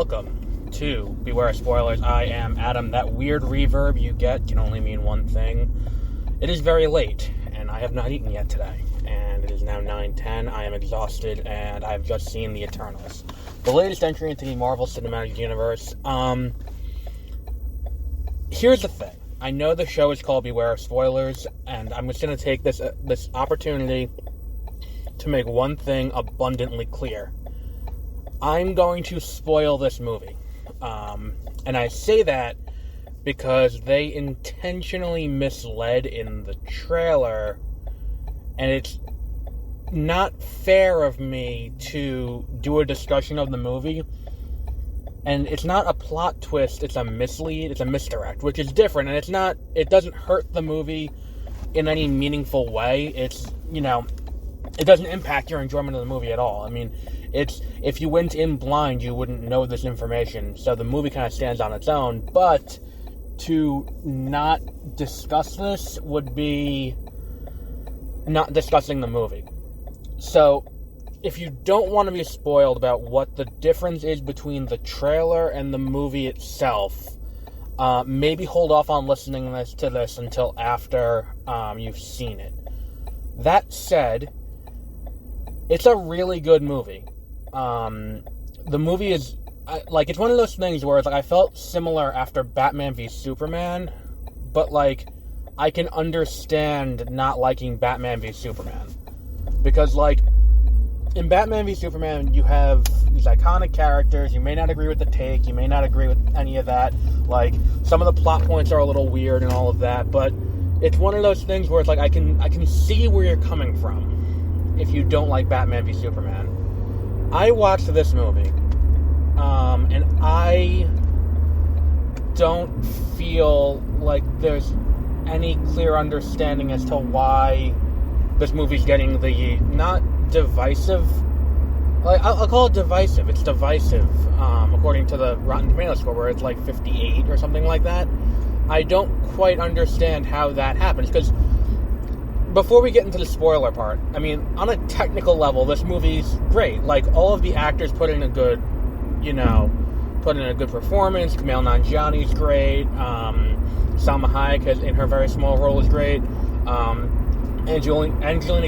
welcome to Beware Spoilers. I am Adam. That weird reverb you get can only mean one thing. It is very late, and I have not eaten yet today. And it is now 9:10. I am exhausted, and I have just seen The Eternals, the latest entry into the Marvel Cinematic Universe. Here's the thing. I know the show is called Beware Spoilers, and I'm just going to take this opportunity to make one thing abundantly clear. I'm going to spoil this movie. And I say that because they intentionally misled in the trailer, and it's not fair of me to do a discussion of the movie, and it's not a plot twist, it's a mislead, it's a misdirect, which is different, and it doesn't hurt the movie in any meaningful way. It's, it doesn't impact your enjoyment of the movie at all. I mean, if you went in blind, you wouldn't know this information, so the movie kind of stands on its own, but to not discuss this would be not discussing the movie. So, if you don't want to be spoiled about what the difference is between the trailer and the movie itself, maybe hold off on listening to this until after you've seen it. That said, it's a really good movie. The movie is, it's one of those things where it's I felt similar after Batman v Superman, but I can understand not liking Batman v Superman. Because, in Batman v Superman, you have these iconic characters, you may not agree with the take, you may not agree with any of that, some of the plot points are a little weird and all of that, but it's one of those things where it's I can see where you're coming from if you don't like Batman v Superman. I watched this movie, and I don't feel like there's any clear understanding as to why this movie's getting the, not divisive, I'll call it divisive. It's divisive, according to the Rotten Tomatoes score, where it's 58 or something like that. I don't quite understand how that happens, because before we get into the spoiler part, I mean, on a technical level, this movie's great. All of the actors put in a good performance. Kumail Nanjiani's great. Salma Hayek in her very small role is great. Angelina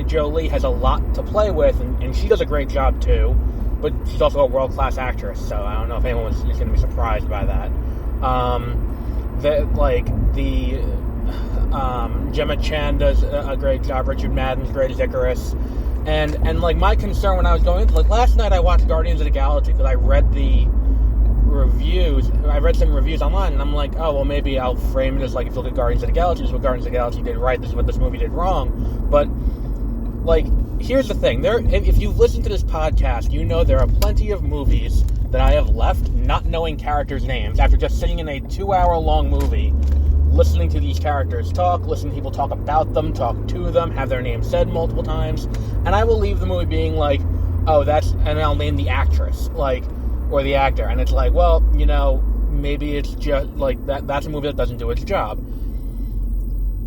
Jolie has a lot to play with, and she does a great job too, but she's also a world-class actress, so I don't know if anyone is going to be surprised by that. Gemma Chan does a great job, Richard Madden's great as Icarus, and my concern when I was going into, last night I watched Guardians of the Galaxy, because I read some reviews online, and I'm oh, well, maybe I'll frame it as if you look at Guardians of the Galaxy, this is what Guardians of the Galaxy did right, this is what this movie did wrong. But, here's the thing. If you've listened to this podcast, you know there are plenty of movies that I have left not knowing characters' names after just sitting in a 2-hour-long movie, listening to these characters talk, listening to people talk about them, talk to them, have their names said multiple times, and I will leave the movie being oh, and I'll name the actress, or the actor, and it's well, maybe it's just that's a movie that doesn't do its job.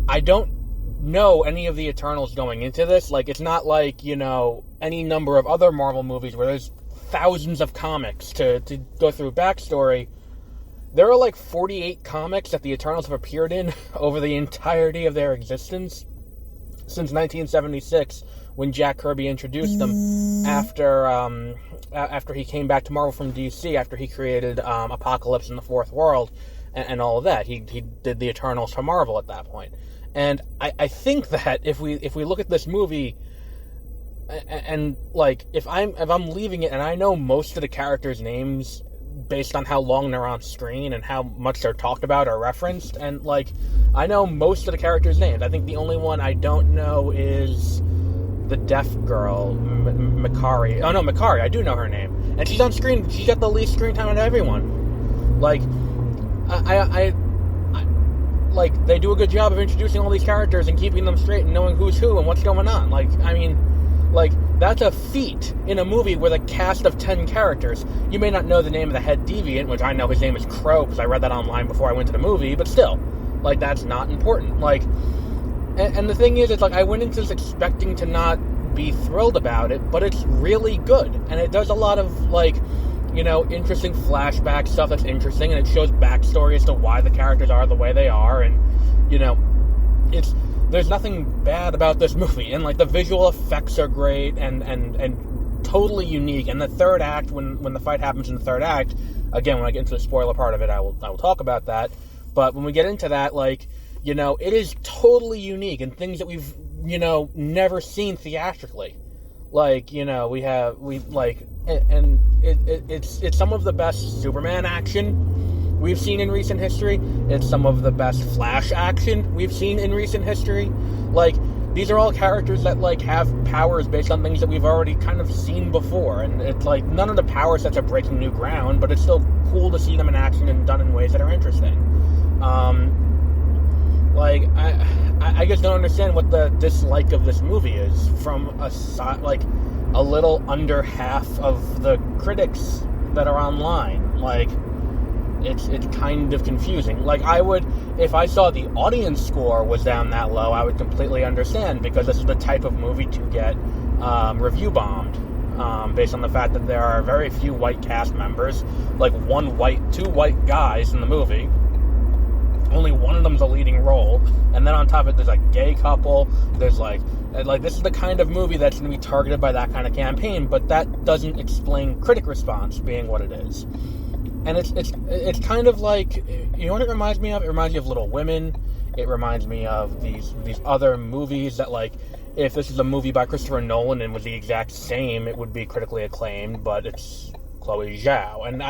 I don't know any of the Eternals going into this. It's not any number of other Marvel movies where there's thousands of comics to go through backstory. There are 48 comics that the Eternals have appeared in over the entirety of their existence since 1976, when Jack Kirby introduced them after he came back to Marvel from DC, after he created Apocalypse in the Fourth World and all of that. He did the Eternals for Marvel at that point. And I think that if we look at this movie and if I'm leaving it and I know most of the characters' names based on how long they're on screen and how much they're talked about or referenced, and I know most of the characters' names. I think the only one I don't know is the deaf girl, Makari. Oh no, Makari, I do know her name. And she's on screen, she's got the least screen time out of everyone. They do a good job of introducing all these characters and keeping them straight and knowing who's who and what's going on. That's a feat in a movie with a cast of 10 characters. You may not know the name of the head deviant, which I know his name is Crow, because I read that online before I went to the movie, but still, that's not important. And the thing is, it's I went into this expecting to not be thrilled about it, but it's really good, and it does a lot of, interesting flashback stuff that's interesting, and it shows backstory as to why the characters are the way they are, and, there's nothing bad about this movie, and, like, the visual effects are great, and totally unique, and the third act, when the fight happens in the third act, again, when I get into the spoiler part of it, I will talk about that, but when we get into that, like, it is totally unique, and things that we've, never seen theatrically. Like, it's some of the best Superman action we've seen in recent history. It's some of the best Flash action we've seen in recent history. Like, these are all characters that, like, have powers based on things that we've already kind of seen before. And it's like, none of the power sets are breaking new ground, but it's still cool to see them in action and done in ways that are interesting. I just don't understand what the dislike of this movie is from a little under half of the critics that are online. Like, it's kind of confusing. Like, if I saw the audience score was down that low, I would completely understand, because this is the type of movie to get review bombed, based on the fact that there are very few white cast members, like two white guys in the movie. Only one of them's a leading role, and then on top of it, there's a gay couple. There's like this is the kind of movie that's going to be targeted by that kind of campaign, but that doesn't explain critic response being what it is. And it's kind of like, what it reminds me of? It reminds me of Little Women. It reminds me of these other movies that, like, if this is a movie by Christopher Nolan and was the exact same, it would be critically acclaimed, but it's Chloe Zhao, and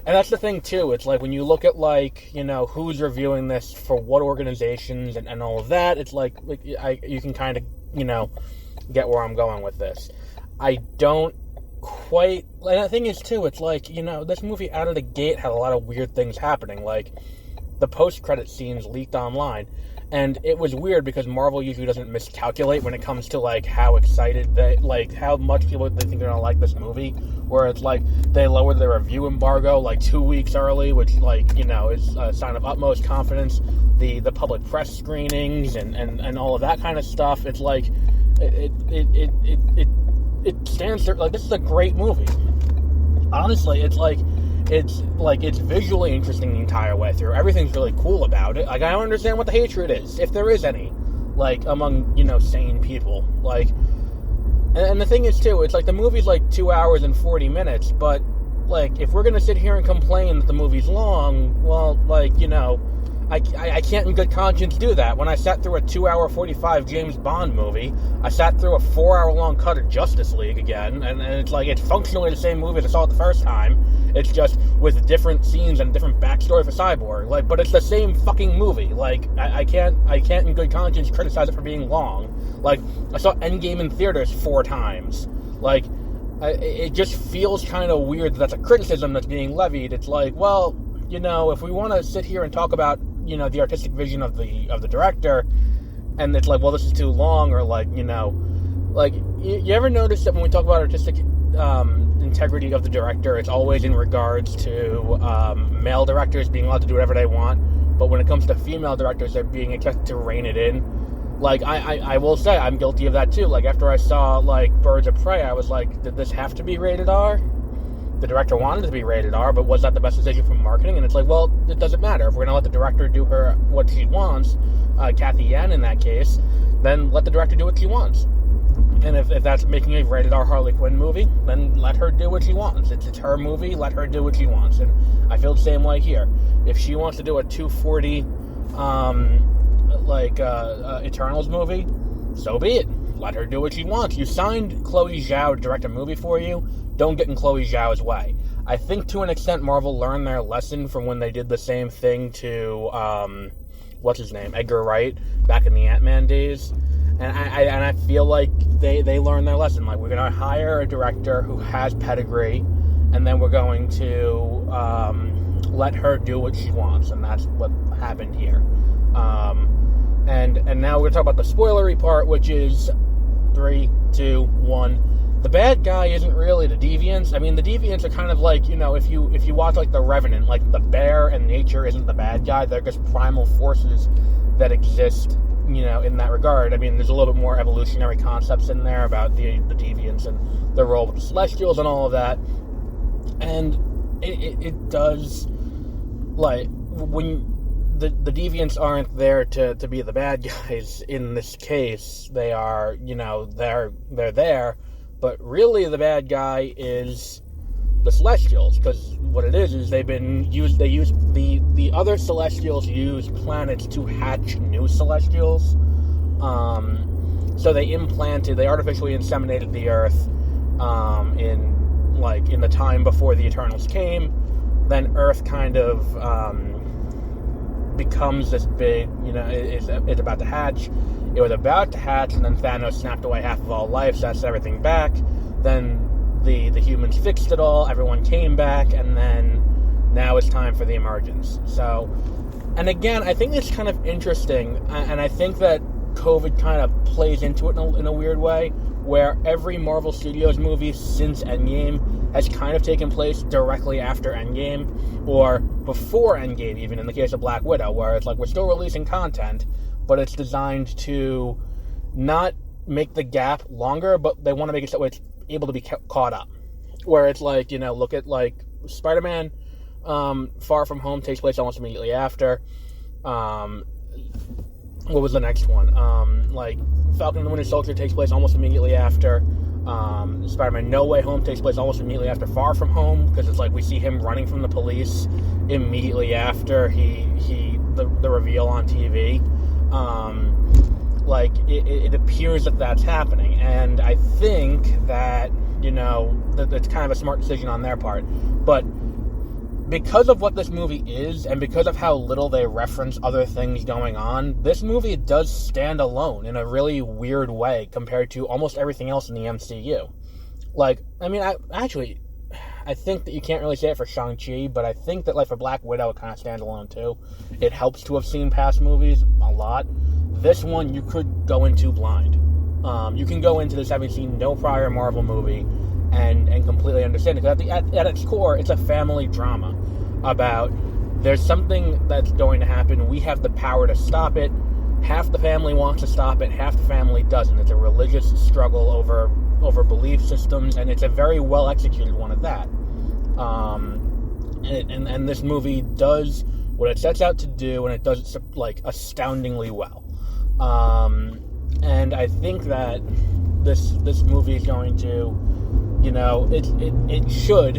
And that's the thing, too. It's like, when you look at, like, who's reviewing this for what organizations and all of that, it's like you can kind of, get where I'm going with this. I don't quite... And the thing is, too, it's like, this movie out of the gate had a lot of weird things happening. Like, the post-credit scenes leaked online. And it was weird because Marvel usually doesn't miscalculate when it comes to, like, how excited how much people they think they're going to like this movie. Where it's like, they lowered their review embargo, like, 2 weeks early, which, like, is a sign of utmost confidence. The public press screenings and all of that kind of stuff. It's like, it stands there, like, this is a great movie. Honestly, it's visually interesting the entire way through. Everything's really cool about it. Like, I don't understand what the hatred is, if there is any, like, among, sane people. Like, and the thing is, too, it's like, the movie's, like, 2 hours and 40 minutes, but, like, if we're gonna sit here and complain that the movie's long, well, like, I can't in good conscience do that. When I sat through a 2-hour 45 James Bond movie, I sat through a 4-hour-long cut of Justice League again, and it's like, it's functionally the same movie as I saw it the first time. It's just with different scenes and different backstory for Cyborg. Like, but it's the same fucking movie. Like, I can't in good conscience criticize it for being long. Like, I saw Endgame in theaters 4 times. Like, it just feels kind of weird that that's a criticism that's being levied. It's like, well, if we want to sit here and talk about, the artistic vision of the director, and it's like, well, this is too long, or like, you ever notice that when we talk about artistic integrity of the director, it's always in regards to male directors being allowed to do whatever they want, but when it comes to female directors, they're being expected to rein it in. Like, I will say, I'm guilty of that too. Like, after I saw, like, Birds of Prey, I was like, did this have to be rated R? The director wanted it to be rated R, but was that the best decision for marketing? And it's like, well, it doesn't matter. If we're going to let the director do what she wants, Kathy Yan in that case, then let the director do what she wants. And if that's making a rated R Harley Quinn movie, then let her do what she wants. It's her movie, let her do what she wants. And I feel the same way here. If she wants to do a 240, Eternals movie, so be it. Let her do what she wants. You signed Chloe Zhao to direct a movie for you. Don't get in Chloe Zhao's way. I think to an extent Marvel learned their lesson from when they did the same thing to, Edgar Wright, back in the Ant-Man days. And I feel like they learned their lesson. Like, we're going to hire a director who has pedigree, and then we're going to let her do what she wants. And that's what happened here. And now we're going to talk about the spoilery part, which is 3, 2, 1. The bad guy isn't really the deviants. I mean, the deviants are kind of like, if you watch, like, The Revenant, like, the bear and nature isn't the bad guy. They're just primal forces that exist, in that regard. I mean, there's a little bit more evolutionary concepts in there about the deviants and their role with the Celestials and all of that. And it does, like, when the deviants aren't there to be the bad guys in this case. They are, they're there, but really the bad guy is the Celestials, because what it is the other Celestials use planets to hatch new Celestials. So they artificially inseminated the Earth in the time before the Eternals came. Then Earth kind of becomes this big, it's about to hatch. It was about to hatch, and then Thanos snapped away half of all life, so that's everything back. Then the humans fixed it all, everyone came back, and then now it's time for the emergence. So, and again, I think it's kind of interesting, and I think that COVID kind of plays into it in a weird way, where every Marvel Studios movie since Endgame has kind of taken place directly after Endgame, or before Endgame, even in the case of Black Widow, where it's like we're still releasing content, but it's designed to not make the gap longer, but they want to make it so it's able to be caught up. Where it's like, look at like Spider-Man Far From Home takes place almost immediately after. What was the next one? Like Falcon and the Winter Soldier takes place almost immediately after. Spider-Man No Way Home takes place almost immediately after Far From Home, because it's like we see him running from the police immediately after the reveal on TV. It appears that that's happening, and I think that that's kind of a smart decision on their part. But because of what this movie is, and because of how little they reference other things going on, this movie does stand alone in a really weird way compared to almost everything else in the MCU. I think that you can't really say it for Shang-Chi, but I think that, for Black Widow, it kind of stands alone, too. It helps to have seen past movies a lot. This one, you could go into blind. You can go into this having seen no prior Marvel movie and completely understand it. Because at its core, it's a family drama about there's something that's going to happen. We have the power to stop it. Half the family wants to stop it. Half the family doesn't. It's a religious struggle over belief systems, and it's a very well executed one at that. And this movie does what it sets out to do, and it does it astoundingly well. And I think that this movie is going to, it should,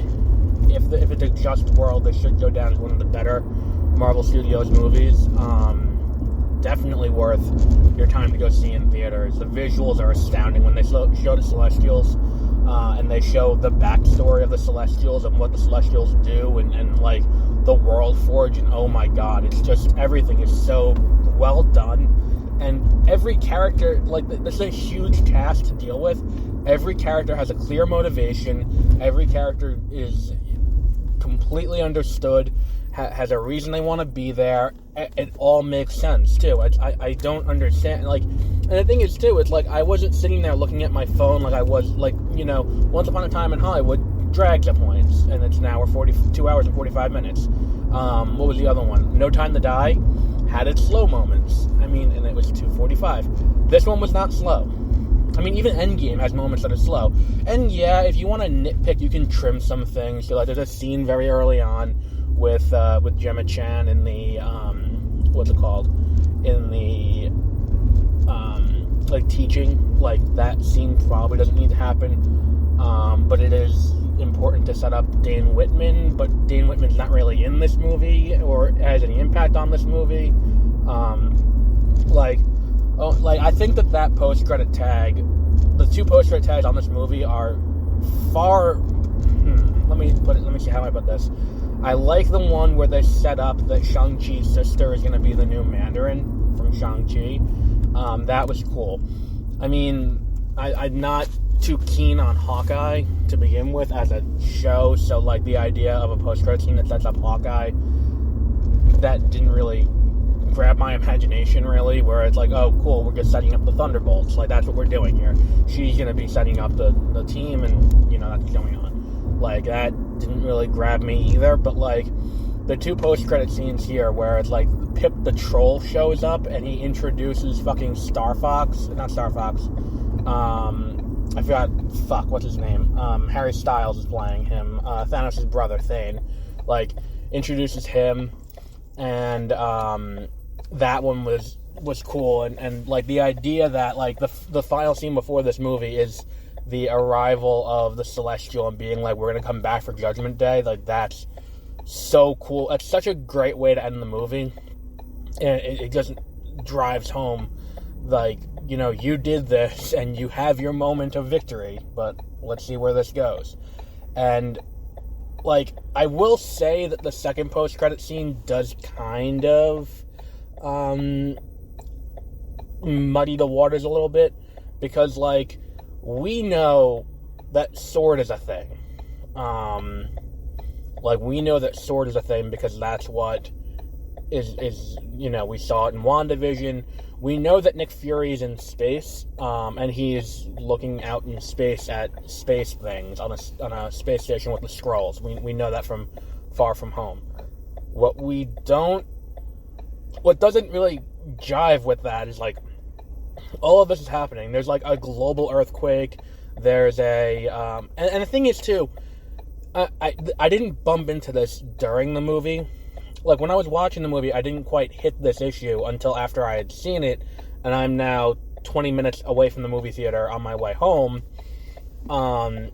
if it's a just world, it should go down as one of the better Marvel Studios movies. Definitely worth your time to go see in theaters. The visuals are astounding when they show the Celestials, and they show the backstory of the Celestials and what the Celestials do, and the World Forge, and oh my god, it's just, everything is so well done. And every character, this is a huge task to deal with. Every character has a clear motivation. Every character is completely understood, has a reason they want to be there. It all makes sense, too. I don't understand, and the thing is, too, it's I wasn't sitting there looking at my phone like I was, Once Upon a Time in Hollywood dragged at points, and it's now 2 hours and 45 minutes. What was the other one? No Time to Die had its slow moments. And it was 2:45. This one was not slow. Even Endgame has moments that are slow. And yeah, if you want to nitpick, you can trim some things. So, there's a scene very early on with Gemma Chan in the what's it called? In the teaching. That scene probably doesn't need to happen. But it is important to set up Dane Whitman, but Dane Whitman's not really in this movie or has any impact on this movie. I think that post-credit tag, the two post-credit tags on this movie are far. Let me see how I put this. I like the one where they set up that Shang-Chi's sister is going to be the new Mandarin from Shang-Chi. That was cool. I'm not too keen on Hawkeye to begin with as a show, so the idea of a post-credit scene that sets up Hawkeye, that didn't really grab my imagination, really, where it's oh cool, we're just setting up the Thunderbolts, that's what we're doing here. She's gonna be setting up the team, and that's what's going on. That didn't really grab me either, but the two post-credit scenes here where it's Pip the Troll shows up and he introduces fucking I forgot, what's his name? Harry Styles is playing him, Thanos' brother, Thane, like, introduces him, and, that one was cool, and, like, the idea that, like, the final scene before this movie is the arrival of the Celestial and being like, we're gonna come back for Judgment Day, like, that's so cool. That's such a great way to end the movie, and it just drives home, like, you know, you did this, and you have your moment of victory, but let's see where this goes. And, like, I will say that the second post-credit scene does kind of muddy the waters a little bit, because, like, we know that S.W.O.R.D. is a thing. Like, we know that S.W.O.R.D. is a thing because that's what is, you know, we saw it in WandaVision. We know that Nick Fury is in space, and he is looking out in space at space things on a space station with the Skrulls. We know that from Far From Home. What doesn't really jive with that is, like, all of this is happening. There's, like, a global earthquake. There's a, and the thing is, too, I didn't bump into this during the movie. Like, when I was watching the movie, I didn't quite hit this issue until after I had seen it, and I'm now 20 minutes away from the movie theater on my way home. And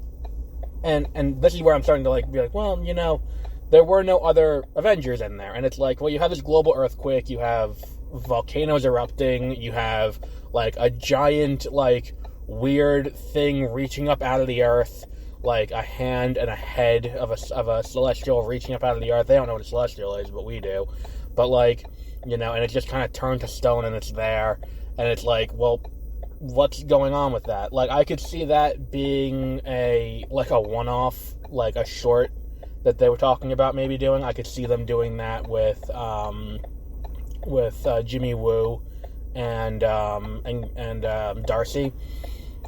this is where I'm starting to, like, be like, well, you know, there were no other Avengers in there. And it's like, well, you have this global earthquake, you have volcanoes erupting, you have, like, a giant, like, weird thing reaching up out of the earth, like a hand and a head of a Celestial reaching up out of the earth. They don't know what a Celestial is, but we do. But, like, you know, and it just kind of turned to stone and it's there. And it's like, well, what's going on with that? Like, I could see that being a one-off, like a short that they were talking about maybe doing. I could see them doing that with Jimmy Woo and Darcy.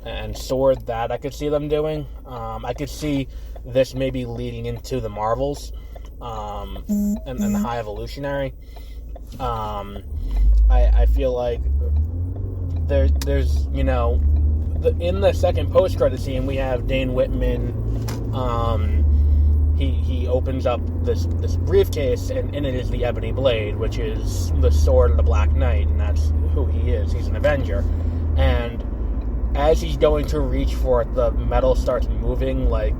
And S.W.O.R.D., that I could see them doing. I could see this maybe leading into the Marvels, and the High Evolutionary. I feel like there's you know, in the second post-credit scene we have Dane Whitman. He opens up this briefcase, and in it is the Ebony Blade, which is the sword of the Black Knight, and that's who he is. He's an Avenger, and as he's going to reach for it, the metal starts moving like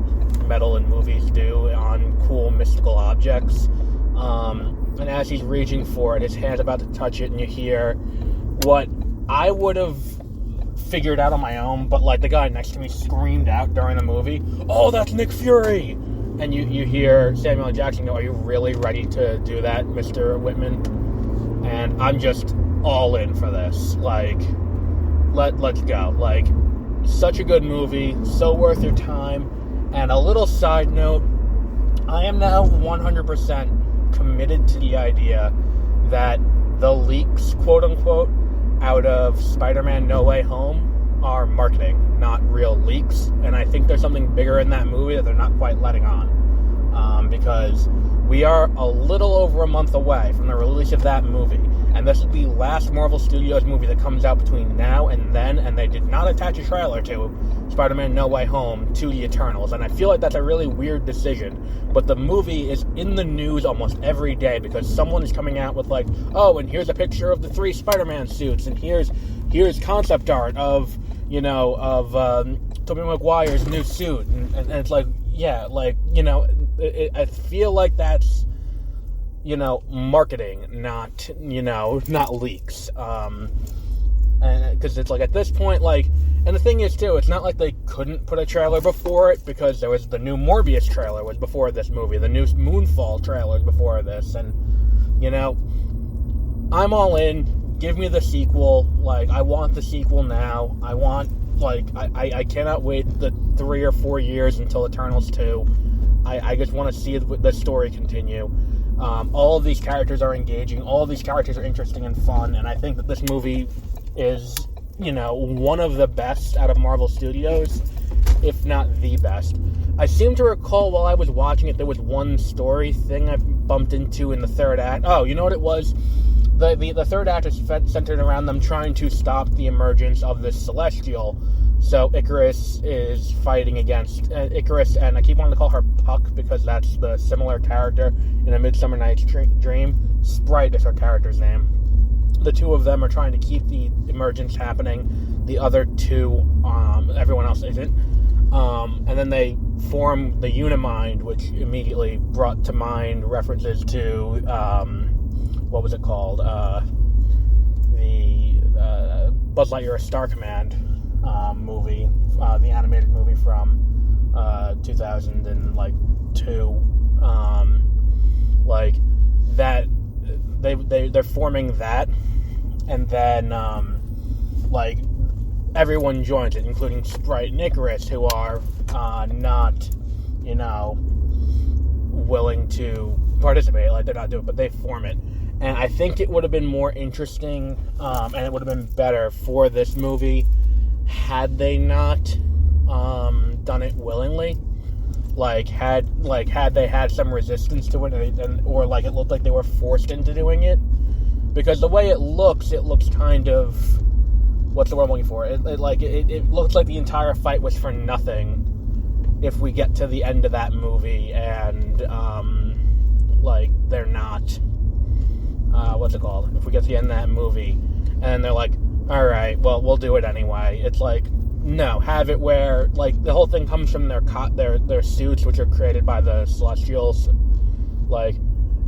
metal in movies do on cool mystical objects. And as he's reaching for it, his hand's about to touch it, and you hear what I would have figured out on my own, but, like, the guy next to me screamed out during the movie, "Oh, that's Nick Fury!" And you hear Samuel L. Jackson go, "Are you really ready to do that, Mr. Whitman?" And I'm just all in for this. Like, let's go. Like, such a good movie, so worth your time. And a little side note, I am now 100% committed to the idea that the leaks, quote-unquote, out of Spider-Man No Way Home are marketing, not real leaks. And I think there's something bigger in that movie that they're not quite letting on. Because we are a little over a month away from the release of that movie. And this is the last Marvel Studios movie that comes out between now and then, and they did not attach a trailer to Spider-Man No Way Home to the Eternals. And I feel like that's a really weird decision. But the movie is in the news almost every day because someone is coming out with, like, oh, and here's a picture of the 3 Spider-Man suits, and here's concept art of, you know, of Tobey Maguire's new suit. And it's like, yeah, like, you know, I feel like that's, you know, marketing, not leaks. And because it's like, at this point, like, and the thing is, too, it's not like they couldn't put a trailer before it, because there was the new Morbius trailer was before this movie, the new Moonfall trailer was before this, and, you know, I'm all in. Give me the sequel. Like, I want the sequel now. I want, like, I cannot wait the 3 or 4 years until Eternals 2. I just want to see the story continue. All of these characters are engaging. All of these characters are interesting and fun. And I think that this movie is, you know, one of the best out of Marvel Studios, if not the best. I seem to recall while I was watching it, there was one story thing I bumped into in the third act. Oh, you know what it was? The third act is centered around them trying to stop the emergence of this Celestial, So Icarus is fighting against Icarus, and I keep wanting to call her Puck because that's the similar character in A Midsummer Night's Dream. Sprite is her character's name. The two of them are trying to keep the emergence happening. The other two, everyone else isn't. And then they form the Unimind, which immediately brought to mind references to, what was it called? The Buzz Lightyear A Star Command movie, the animated movie from 2002. Like that, they're forming that, and then like everyone joins it, including Sprite and Icarus, who are not, willing to participate. Like, they're not doing it, but they form it. And I think it would have been more interesting, and it would have been better for this movie had they not done it willingly. Had they had some resistance to it, or it looked like they were forced into doing it. Because the way it looks kind of, what's the word I'm looking for? It looks like the entire fight was for nothing. If we get to the end of that movie and they're not, what's it called? If we get to the end of that movie and they're like, all right, well, we'll do it anyway. It's like, no, have it where the whole thing comes from their suits, which are created by the Celestials.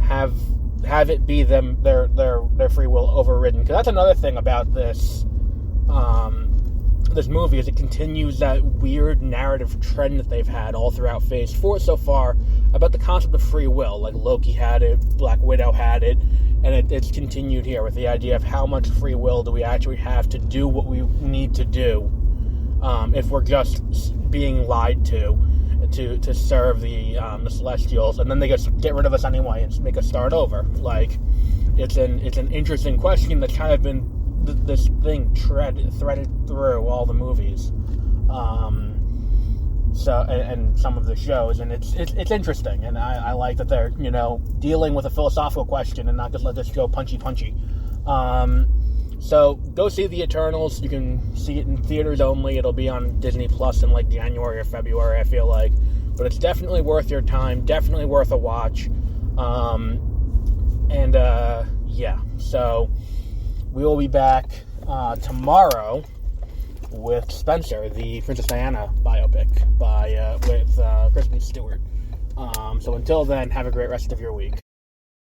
Have it be them their free will overridden, because that's another thing about this this movie, is it continues that weird narrative trend that they've had all throughout Phase 4 so far about the concept of free will. Like, Loki had it, Black Widow had it, and it's continued here with the idea of how much free will do we actually have to do what we need to do, if we're just being lied to serve the Celestials, and then they just get rid of us anyway and make us start over. It's an interesting question that's kind of been this thing threaded through all the movies, and some of the shows, and it's interesting, and I like that they're dealing with a philosophical question and not just let this go punchy. So go see The Eternals. You can see it in theaters only. It'll be on Disney Plus in January or February, I feel like. But it's definitely worth your time. Definitely worth a watch. So we will be back tomorrow with Spencer, the Princess Diana biopic with Kristen Stewart. So until then, have a great rest of your week.